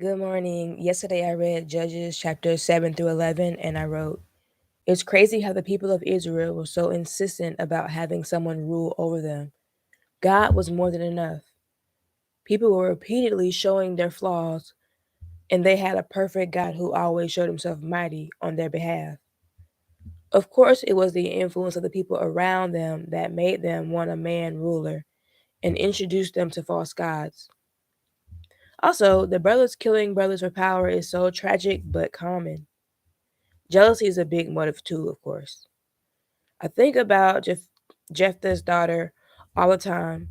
Good morning. Yesterday I read Judges chapters 7 through 11, and I wrote, "It's crazy how the people of Israel were so insistent about having someone rule over them. God was more than enough. People were repeatedly showing their flaws, and they had a perfect God who always showed himself mighty on their behalf. Of course, it was the influence of the people around them that made them want a man ruler and introduced them to false gods. Also, the brothers killing brothers for power is so tragic but common. Jealousy is a big motive too, of course. I think about Jephthah's daughter all the time.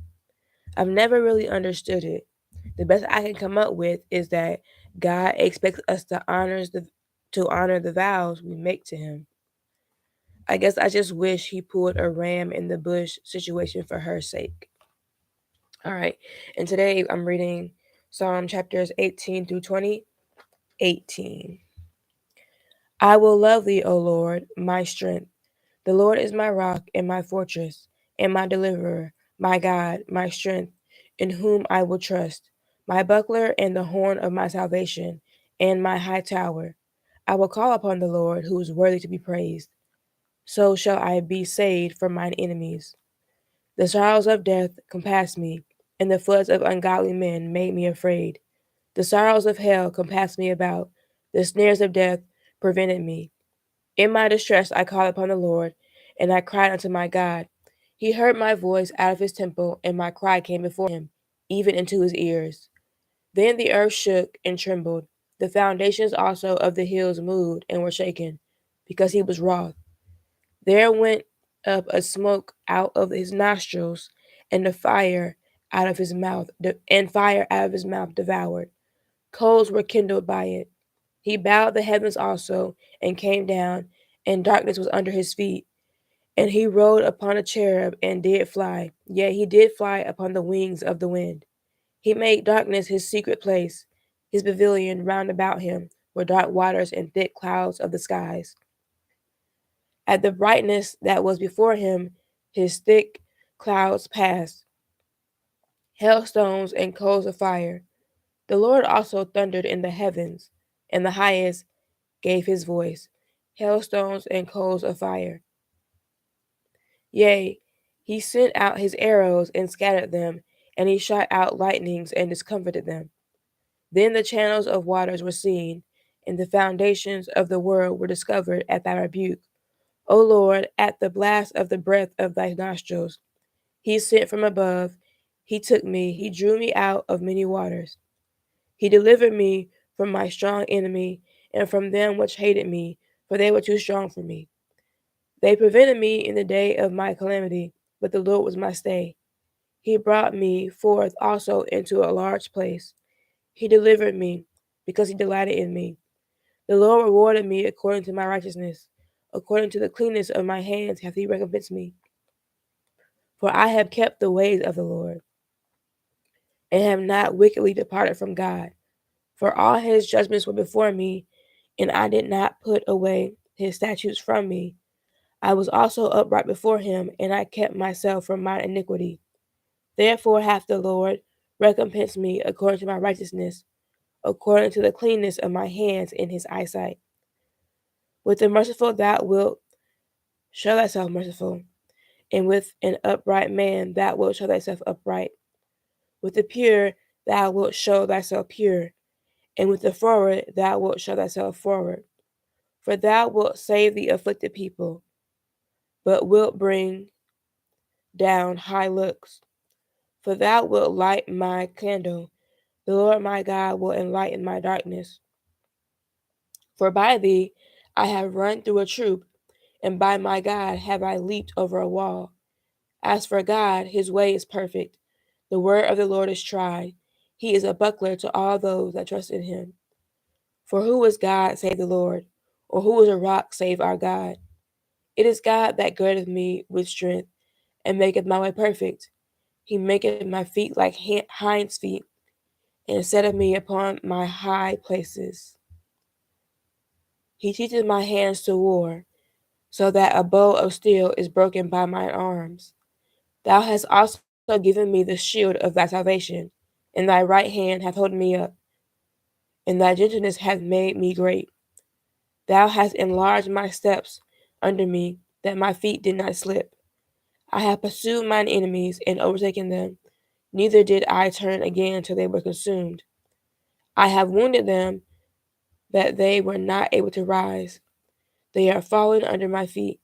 I've never really understood it. The best I can come up with is that God expects us to honor the vows we make to him. I guess I just wish he pulled a ram in the bush situation for her sake. All right. And today I'm reading Psalm chapters 18 through 20. 18. I will love thee, O Lord, my strength. The Lord is my rock and my fortress, and my deliverer, my God, my strength, in whom I will trust, my buckler and the horn of my salvation, and my high tower. I will call upon the Lord, who is worthy to be praised. So shall I be saved from mine enemies. The sorrows of death compassed me, and the floods of ungodly men made me afraid. The sorrows of hell compassed me about, the snares of death prevented me. In my distress I called upon the Lord, and I cried unto my God. He heard my voice out of his temple, and my cry came before him, even into his ears. Then the earth shook and trembled. The foundations also of the hills moved and were shaken, because he was wroth. There went up a smoke out of his nostrils, and the fire out of his mouth, and fire out of his mouth devoured. Coals were kindled by it. He bowed the heavens also, and came down, and darkness was under his feet. And he rode upon a cherub, and did fly. Yea, he did fly upon the wings of the wind. He made darkness his secret place. His pavilion round about him were dark waters and thick clouds of the skies. At the brightness that was before him, his thick clouds passed, hailstones and coals of fire. The Lord also thundered in the heavens, and the highest gave his voice, hailstones and coals of fire. Yea, he sent out his arrows and scattered them, and he shot out lightnings and discomfited them. Then the channels of waters were seen, and the foundations of the world were discovered at thy rebuke. O Lord, at the blast of the breath of thy nostrils, he sent from above, he took me, he drew me out of many waters. He delivered me from my strong enemy, and from them which hated me, for they were too strong for me. They prevented me in the day of my calamity, but the Lord was my stay. He brought me forth also into a large place. He delivered me, because he delighted in me. The Lord rewarded me according to my righteousness. According to the cleanness of my hands hath he recompensed me. For I have kept the ways of the Lord, and have not wickedly departed from God. For all his judgments were before me, and I did not put away his statutes from me. I was also upright before him, and I kept myself from mine iniquity. Therefore hath the Lord recompensed me according to my righteousness, according to the cleanness of my hands in his eyesight. With the merciful thou wilt show thyself merciful, and with an upright man thou wilt show thyself upright. With the pure thou wilt show thyself pure, and with the forward thou wilt show thyself forward. For thou wilt save the afflicted people, but wilt bring down high looks. For thou wilt light my candle. The Lord my God will enlighten my darkness. For by thee I have run through a troop, and by my God have I leaped over a wall. As for God, his way is perfect. The word of the Lord is tried. He is a buckler to all those that trust in him. For who is God save the Lord? Or who is a rock save our God? It is God that girdeth me with strength, and maketh my way perfect. He maketh my feet like hinds' feet, and setteth me upon my high places. He teacheth my hands to war, so that a bow of steel is broken by mine arms. Thou hast also given me the shield of thy salvation, and thy right hand hath holden me up. and thy gentleness hath made me great. Thou hast enlarged my steps under me, that my feet did not slip. I have pursued mine enemies and overtaken them, neither did I turn again till they were consumed. I have wounded them, that they were not able to rise. They are fallen under my feet.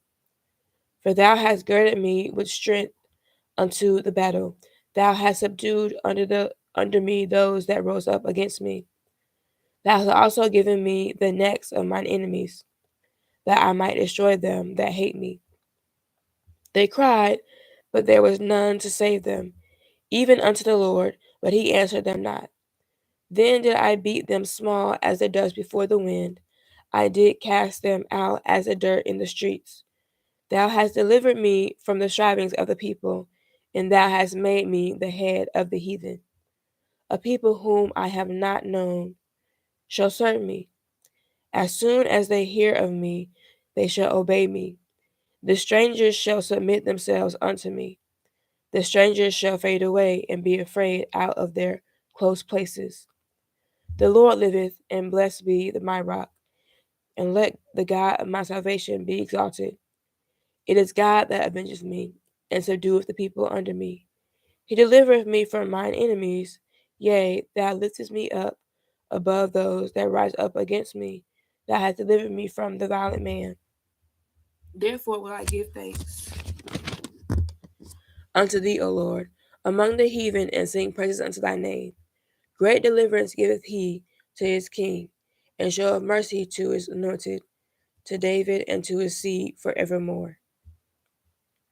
For thou hast girded me with strength unto the battle. Thou hast subdued under me those that rose up against me. Thou hast also given me the necks of mine enemies, that I might destroy them that hate me. They cried, but there was none to save them, even unto the Lord, but he answered them not. Then did I beat them small as the dust before the wind. I did cast them out as the dirt in the streets. Thou hast delivered me from the strivings of the people, and thou hast made me the head of the heathen. A people whom I have not known shall serve me. As soon as they hear of me, they shall obey me. The strangers shall submit themselves unto me. The strangers shall fade away and be afraid out of their close places. The Lord liveth, and blessed be my rock, and let the God of my salvation be exalted. It is God that avengeth me, and subdueth the people under me. He delivereth me from mine enemies. Yea, thou liftest me up above those that rise up against me. Thou hast delivered me from the violent man. Therefore will I give thanks unto thee, O Lord, among the heathen, and sing praises unto thy name. Great deliverance giveth he to his king, and showeth mercy to his anointed, to David and to his seed forevermore.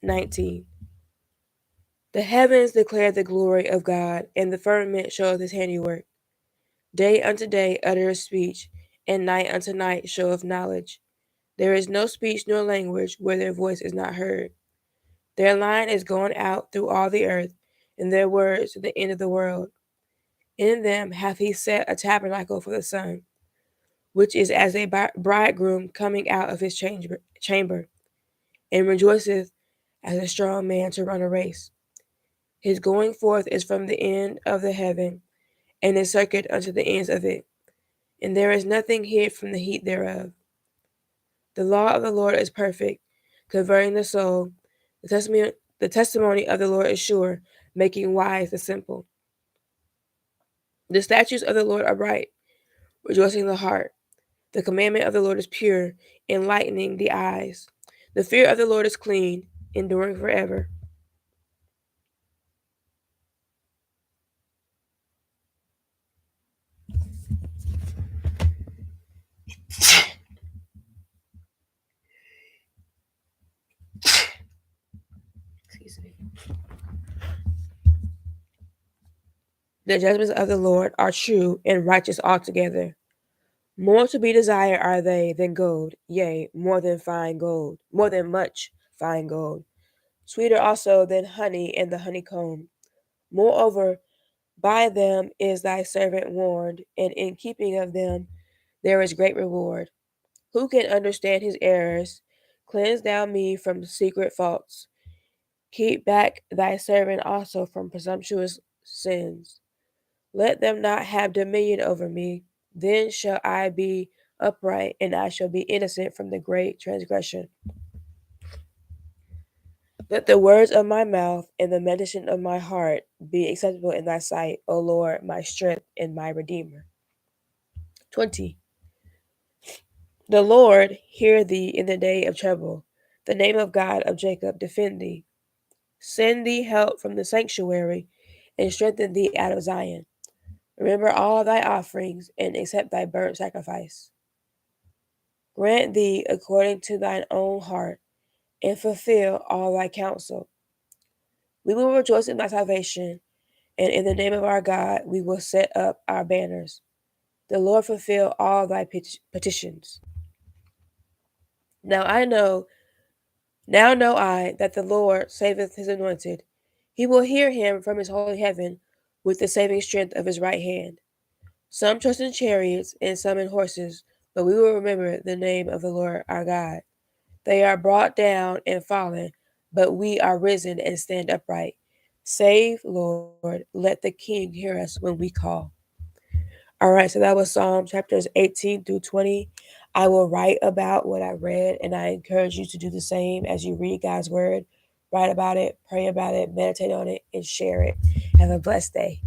19. The heavens declare the glory of God, and the firmament showeth his handiwork. Day unto day uttereth speech, and night unto night showeth knowledge. There is no speech nor language where their voice is not heard. Their line is gone out through all the earth, and their words to the end of the world. In them hath he set a tabernacle for the sun, which is as a bridegroom coming out of his chamber, and rejoiceth as a strong man to run a race. His going forth is from the end of the heaven, and his circuit unto the ends of it, and there is nothing hid from the heat thereof. The law of the Lord is perfect, converting the soul. The testimony of the Lord is sure, making wise the simple. The statutes of the Lord are right, rejoicing the heart. The commandment of the Lord is pure, enlightening the eyes. The fear of the Lord is clean, enduring forever. Excuse me. The judgments of the Lord are true and righteous altogether. More to be desired are they than gold, yea, more than fine gold, more than much fine gold. Sweeter also than honey and the honeycomb. Moreover, by them is thy servant warned, and in keeping of them there is great reward. Who can understand his errors? Cleanse thou me from secret faults. Keep back thy servant also from presumptuous sins. Let them not have dominion over me. Then shall I be upright, and I shall be innocent from the great transgression. Let the words of my mouth and the meditation of my heart be acceptable in thy sight, O Lord, my strength and my redeemer. 20. The Lord hear thee in the day of trouble. The name of God of Jacob defend thee. Send thee help from the sanctuary, and strengthen thee out of Zion. Remember all thy offerings, and accept thy burnt sacrifice. Grant thee according to thine own heart, and fulfill all thy counsel. We will rejoice in thy salvation, and in the name of our God we will set up our banners. The Lord fulfill all thy petitions. Now know I that the Lord saveth his anointed. He will hear him from his holy heaven with the saving strength of his right hand. Some trust in chariots and some in horses, but we will remember the name of the Lord our God. They are brought down and fallen, but we are risen and stand upright. Save, Lord, let the King hear us when we call. All right, so that was Psalm chapters 18 through 20. I will write about what I read, and I encourage you to do the same as you read God's word. Write about it, pray about it, meditate on it, and share it. Have a blessed day.